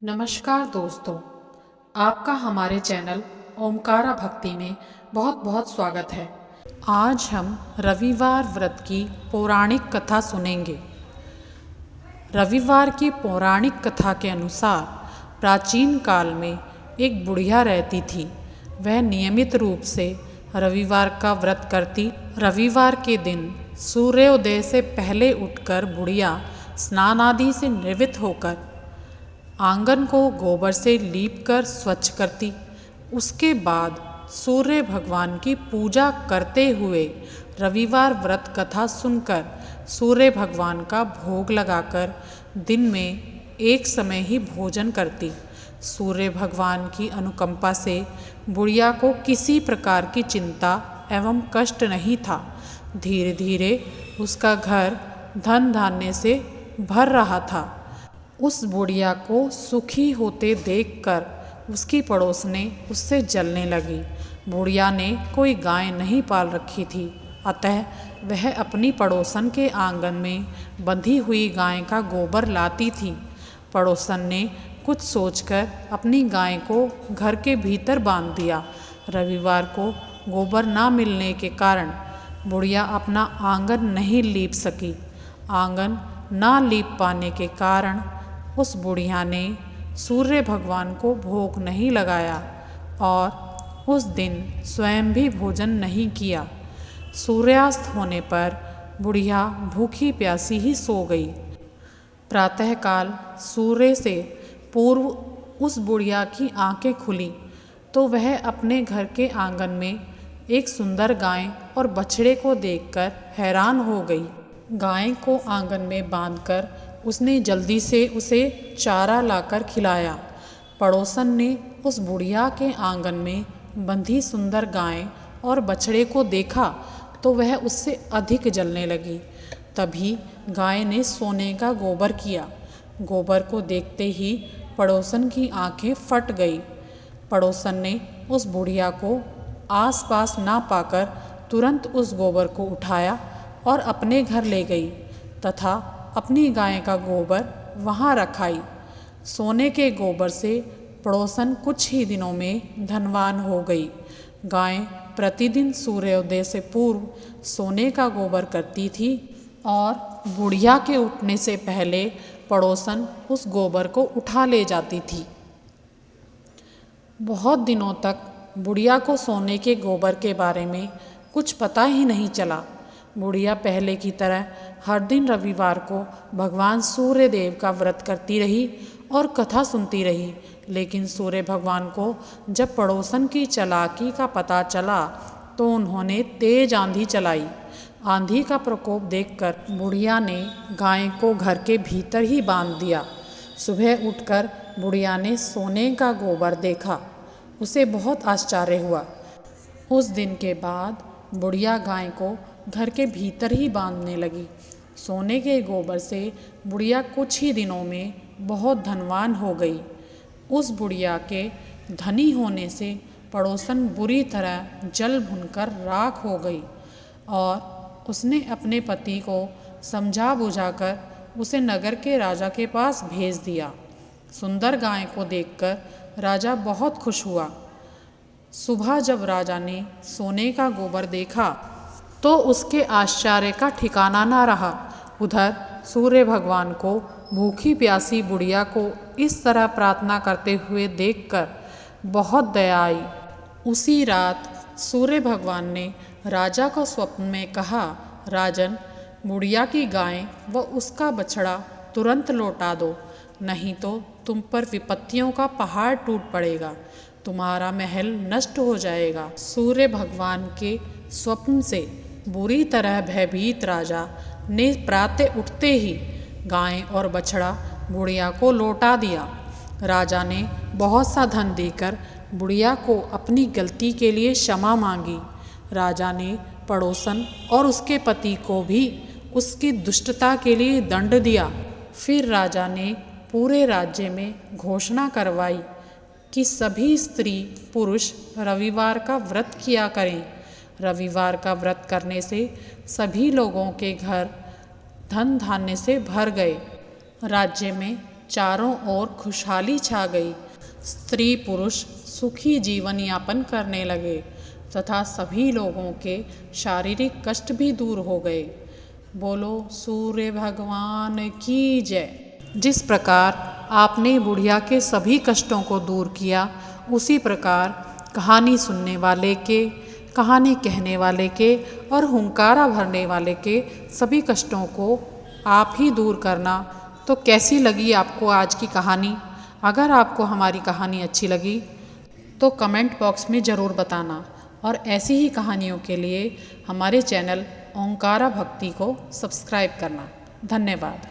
नमस्कार दोस्तों, आपका हमारे चैनल ओमकारा भक्ति में बहुत बहुत स्वागत है। आज हम रविवार व्रत की पौराणिक कथा सुनेंगे। रविवार की पौराणिक कथा के अनुसार प्राचीन काल में एक बुढ़िया रहती थी। वह नियमित रूप से रविवार का व्रत करती। रविवार के दिन सूर्योदय से पहले उठकर बुढ़िया स्नान आदि से निवृत्त होकर आंगन को गोबर से लीपकर स्वच्छ करती। उसके बाद सूर्य भगवान की पूजा करते हुए रविवार व्रत कथा सुनकर सूर्य भगवान का भोग लगाकर दिन में एक समय ही भोजन करती। सूर्य भगवान की अनुकंपा से बुढ़िया को किसी प्रकार की चिंता एवं कष्ट नहीं था। धीरे धीरे उसका घर धन धान्य से भर रहा था। उस बुढ़िया को सुखी होते देखकर उसकी पड़ोसने उससे जलने लगी। बुढ़िया ने कोई गाय नहीं पाल रखी थी, अतः वह अपनी पड़ोसन के आंगन में बंधी हुई गाय का गोबर लाती थी। पड़ोसन ने कुछ सोचकर अपनी गाय को घर के भीतर बांध दिया। रविवार को गोबर ना मिलने के कारण बुढ़िया अपना आंगन नहीं लीप सकी। आंगन ना लीप पाने के कारण उस बुढ़िया ने सूर्य भगवान को भोग नहीं लगाया और उस दिन स्वयं भी भोजन नहीं किया। सूर्यास्त होने पर बुढ़िया भूखी प्यासी ही सो गई। प्रातःकाल सूर्य से पूर्व उस बुढ़िया की आंखें खुली तो वह अपने घर के आंगन में एक सुंदर गाय और बछड़े को देखकर हैरान हो गई। गाय को आंगन में बांधकर उसने जल्दी से उसे चारा लाकर खिलाया। पड़ोसन ने उस बुढ़िया के आंगन में बंधी सुंदर गाय और बछड़े को देखा तो वह उससे अधिक जलने लगी। तभी गाय ने सोने का गोबर किया। गोबर को देखते ही पड़ोसन की आंखें फट गई। पड़ोसन ने उस बुढ़िया को आसपास ना पाकर तुरंत उस गोबर को उठाया और अपने घर ले गई तथा अपनी गाय का गोबर वहाँ रखाई। सोने के गोबर से पड़ोसन कुछ ही दिनों में धनवान हो गई। गाय प्रतिदिन सूर्योदय से पूर्व सोने का गोबर करती थी और बुढ़िया के उठने से पहले पड़ोसन उस गोबर को उठा ले जाती थी। बहुत दिनों तक बुढ़िया को सोने के गोबर के बारे में कुछ पता ही नहीं चला। बुढ़िया पहले की तरह हर दिन रविवार को भगवान सूर्य देव का व्रत करती रही और कथा सुनती रही। लेकिन सूर्य भगवान को जब पड़ोसन की चालाकी का पता चला तो उन्होंने तेज आंधी चलाई। आंधी का प्रकोप देखकर बुढ़िया ने गाय को घर के भीतर ही बांध दिया। सुबह उठकर बुढ़िया ने सोने का गोबर देखा। उसे बहुत आश्चर्य हुआ। उस दिन के बाद बुढ़िया गाय को घर के भीतर ही बांधने लगी। सोने के गोबर से बुढ़िया कुछ ही दिनों में बहुत धनवान हो गई। उस बुढ़िया के धनी होने से पड़ोसन बुरी तरह जल भुनकर राख हो गई और उसने अपने पति को समझा बुझाकर उसे नगर के राजा के पास भेज दिया। सुंदर गाय को देखकर राजा बहुत खुश हुआ। सुबह जब राजा ने सोने का गोबर देखा तो उसके आश्चर्य का ठिकाना ना रहा। उधर सूर्य भगवान को भूखी प्यासी बुढ़िया को इस तरह प्रार्थना करते हुए देखकर बहुत दया आई। उसी रात सूर्य भगवान ने राजा को स्वप्न में कहा, राजन, बुढ़िया की गाय व उसका बछड़ा तुरंत लौटा दो, नहीं तो तुम पर विपत्तियों का पहाड़ टूट पड़ेगा, तुम्हारा महल नष्ट हो जाएगा। सूर्य भगवान के स्वप्न से बुरी तरह भयभीत राजा ने प्रातः उठते ही गाय और बछड़ा बुढ़िया को लौटा दिया। राजा ने बहुत सा धन देकर बुढ़िया को अपनी गलती के लिए क्षमा मांगी। राजा ने पड़ोसन और उसके पति को भी उसकी दुष्टता के लिए दंड दिया। फिर राजा ने पूरे राज्य में घोषणा करवाई कि सभी स्त्री पुरुष रविवार का व्रत किया करें। रविवार का व्रत करने से सभी लोगों के घर धन धान्य से भर गए। राज्य में चारों ओर खुशहाली छा गई। स्त्री पुरुष सुखी जीवन यापन करने लगे तथा सभी लोगों के शारीरिक कष्ट भी दूर हो गए। बोलो सूर्य भगवान की जय। जिस प्रकार आपने बुढ़िया के सभी कष्टों को दूर किया, उसी प्रकार कहानी सुनने वाले के, कहानी कहने वाले के और हुंकारा भरने वाले के सभी कष्टों को आप ही दूर करना। तो कैसी लगी आपको आज की कहानी? अगर आपको हमारी कहानी अच्छी लगी तो कमेंट बॉक्स में ज़रूर बताना और ऐसी ही कहानियों के लिए हमारे चैनल ओंकारा भक्ति को सब्सक्राइब करना। धन्यवाद।